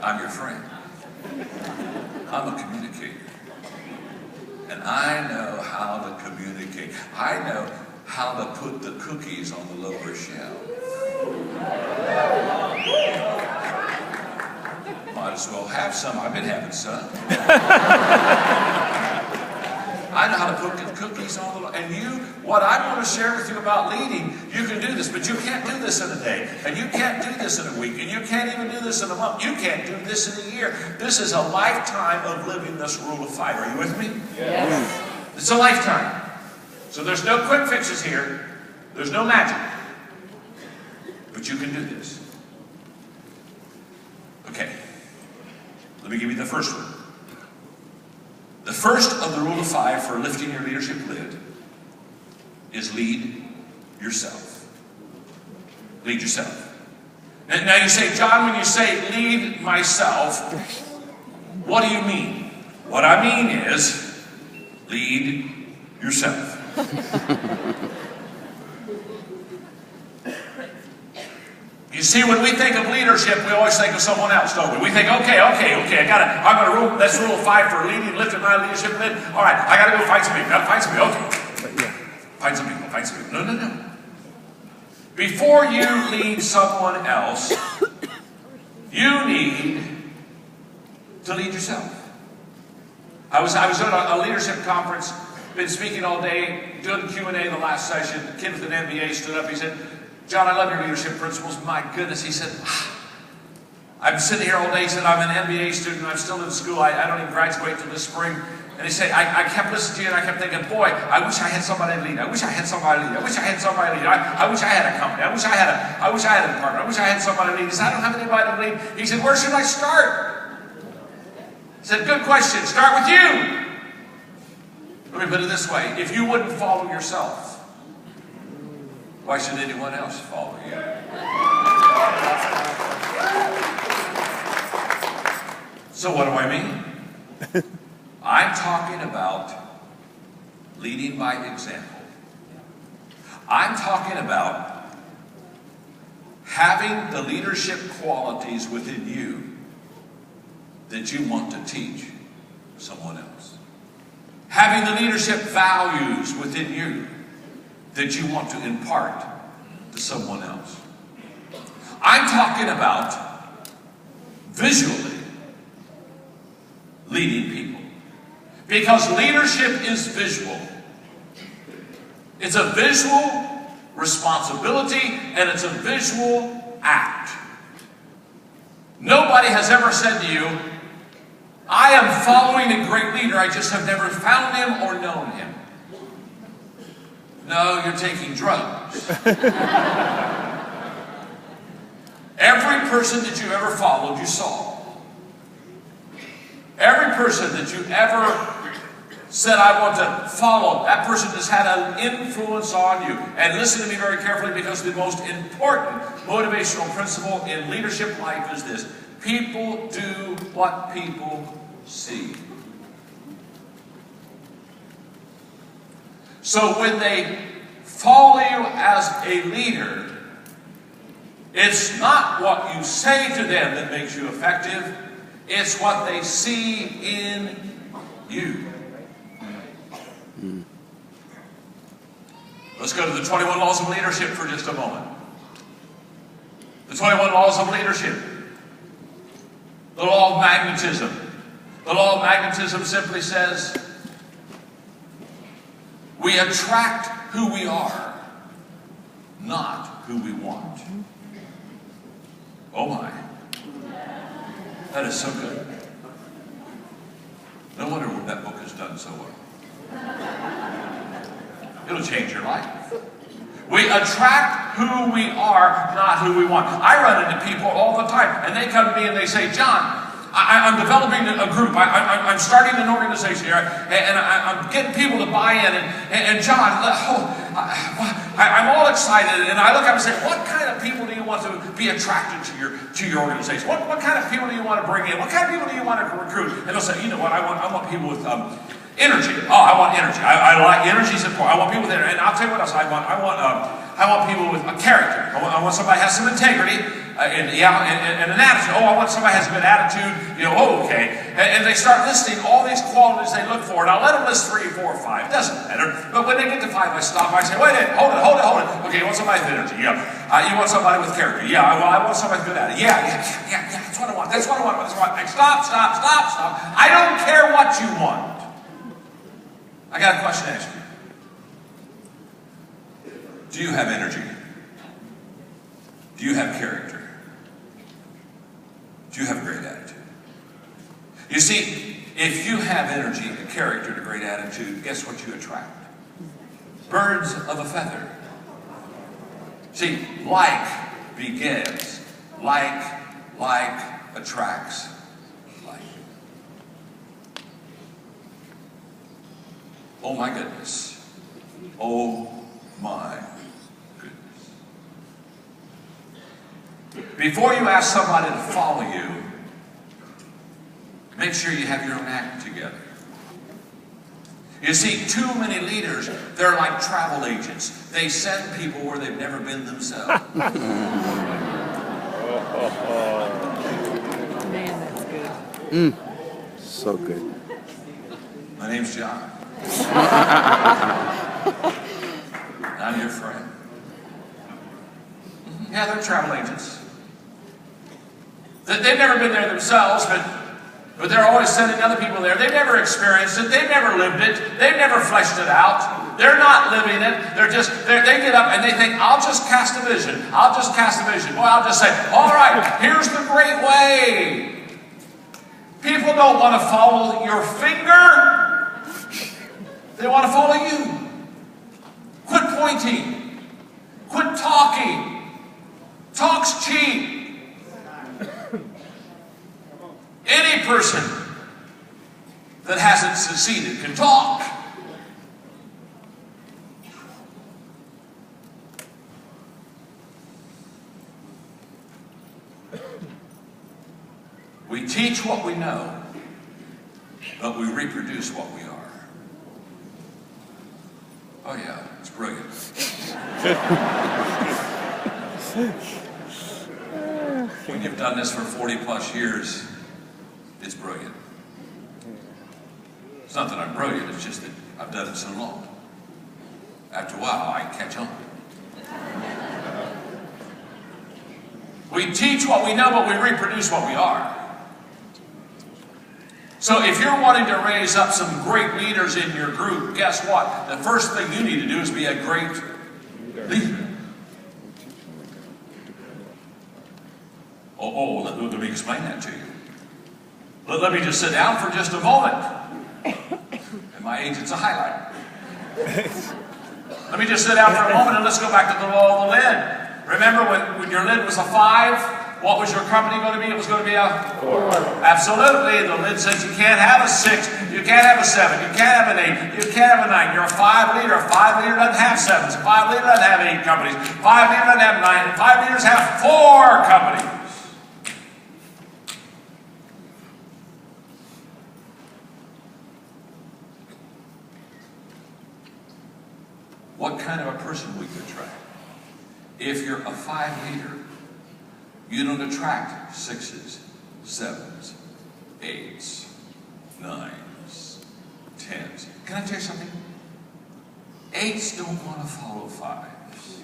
I'm your friend. I'm a communicator. And I know how to communicate. I know how to put the cookies on the lower shelf. Might as well have some. I've been having some. I know how to put the cookies on the, and you, what I want to share with you about leading, you can do this, but you can't do this in a day, and you can't do this in a week, and you can't even do this in a month. You can't do this in a year. This is a lifetime of living this rule of 5. Are you with me? Yes. It's a lifetime. So there's no quick fixes here. There's no magic. But you can do this. Okay. Let me give you the first one. The first of the rule of 5 for lifting your leadership lid is lead yourself. Lead yourself. Now you say, John, when you say lead myself, what do you mean? What I mean is lead yourself. You see, when we think of leadership, we always think of someone else, don't we? We think, okay, I'm gonna rule, that's rule 5 for leading, lifting my leadership lid. All right, I gotta go find some people. Find some people, okay. Find some people. No. Before you lead someone else, you need to lead yourself. I was at a leadership conference, been speaking all day, doing Q&A the last session. A kid with an MBA stood up, he said, John, I love your leadership principles. My goodness, he said, I'm sitting here all day. He said, I'm an MBA student. I'm still in school. I don't even graduate till this spring. And he said, I kept listening to you, and I kept thinking, boy, I wish I had somebody to lead. I wish I had somebody to lead. I wish I had somebody to lead. I wish I had a company. I wish I had a department. I wish I had somebody to lead. He said, I don't have anybody to lead. He said, where should I start? He said, good question. Start with you. Let me put it this way. If you wouldn't follow yourself, why should anyone else follow you? So what do I mean? I'm talking about leading by example. I'm talking about having the leadership qualities within you that you want to teach someone else. Having the leadership values within you that you want to impart to someone else. I'm talking about visually leading people. Because leadership is visual. It's a visual responsibility and it's a visual act. Nobody has ever said to you, I am following a great leader, I just have never found him or known him. No, you're taking drugs. Every person that you ever followed, you saw. Every person that you ever said, I want to follow, that person has had an influence on you. And listen to me very carefully, because the most important motivational principle in leadership life is this. People do what people see. So when they follow you as a leader, it's not what you say to them that makes you effective, it's what they see in you. Let's go to the 21 laws of leadership for just a moment. The 21 laws of leadership. The law of magnetism. The law of magnetism simply says, we attract who we are, not who we want. Oh my. That is so good. No wonder that book has done so well. It'll change your life. We attract who we are, not who we want. I run into people all the time, and they come to me and they say, John, I'm developing a group. I'm starting an organization here, and I'm getting people to buy in. And John, I'm all excited, and I look up and say, what kind of people do you want to be attracted to your organization? What kind of people do you want to bring in? What kind of people do you want to recruit? And they'll say, you know what, I want people with energy. Oh, I want energy. I like energy support. I want people with energy. And I'll tell you what else I want. I want people with a character. I want somebody who has some integrity. And an attitude. Oh, I want somebody who has a good attitude. You know, oh, okay. And they start listing all these qualities they look for. And I'll let them list 3, 4, 5. It doesn't matter. But when they get to 5, I stop. I say, wait a minute. Hold it. Okay, you want somebody with energy? Yeah. You want somebody with character? Yeah. Well, I want somebody with good attitude. Yeah. That's what I want. Stop. I don't care what you want. I got a question to ask you. Do you have energy? Do you have character? Do you have a great attitude? You see, if you have energy, a character, and a great attitude, guess what you attract? Birds of a feather. See, like begins. Like attracts like. Oh my goodness. Oh my goodness. Before you ask somebody to follow you, make sure you have your own act together. You see, too many leaders, they're like travel agents. They send people where they've never been themselves. Man, that's good. So good. My name's John. I'm your friend. Yeah, they're travel agents. They've never been there themselves, but they're always sending other people there. They've never experienced it. They've never lived it. They've never fleshed it out. They're not living it. They get up and they think, I'll just cast a vision. I'll just cast a vision. Well, I'll just say, all right, here's the great way. People don't want to follow your finger. They want to follow you. Quit pointing. Quit talking. Talk's cheap. Any person that hasn't succeeded can talk. We teach what we know, but we reproduce what we are. Oh yeah, it's brilliant. When you've done this for 40 plus years, it's brilliant. It's not that I'm brilliant, it's just that I've done it so long. After a while, I catch on. We teach what we know, but we reproduce what we are. So if you're wanting to raise up some great leaders in your group, guess what? The first thing you need to do is be a great leader. Let me explain that to you. Let me just sit down for just a moment. At my age, it's a highlight. Let me just sit down for a moment and let's go back to the law of the lid. Remember when your lid was a 5, what was your company going to be? It was going to be a 4. Absolutely. The lid says you can't have a 6, you can't have a 7, you can't have an 8, you can't have a 9. You're a 5 leader. A 5 leader doesn't have 7s. A 5 leader doesn't have 8 companies. 5 leader doesn't have 9. 5 leaders have 4 companies. What kind of a person we could attract? If you're a 5 leader, you don't attract 6s, 7s, 8s, 9s, 10s. Can I tell you something? 8s don't want to follow 5s.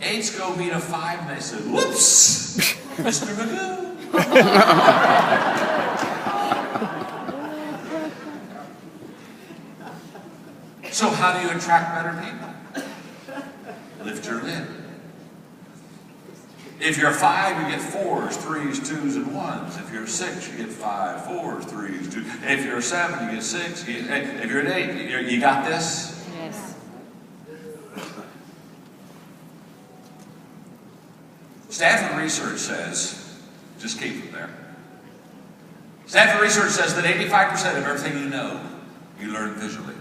8s go meet a 5 and they say, whoops, Mr. Magoo. So how do you attract better people? Lift your lid. If you're a 5, you get 4s, 3s, 2s, and 1s. If you're a 6, you get 5, 4s, 3s, 2s. If you're a 7, you get 6. If you're an 8, you got this? Yes. Stanford research says, just keep it there. Stanford research says that 85% of everything you know, you learn visually.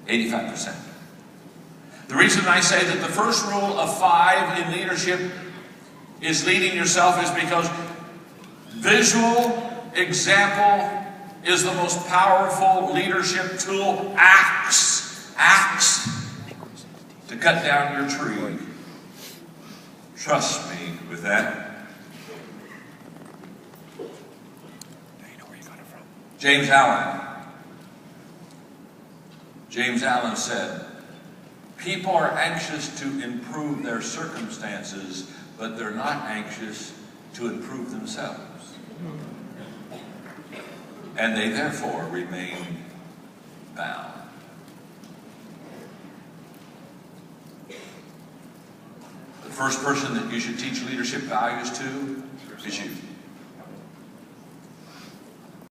85%. The reason I say that the first rule of 5 in leadership is leading yourself is because visual example is the most powerful leadership tool. Axe to cut down your tree. trust me with that. James Allen. James Allen said, people are anxious to improve their circumstances, but they're not anxious to improve themselves. And they therefore remain bound. The first person that you should teach leadership values to is you.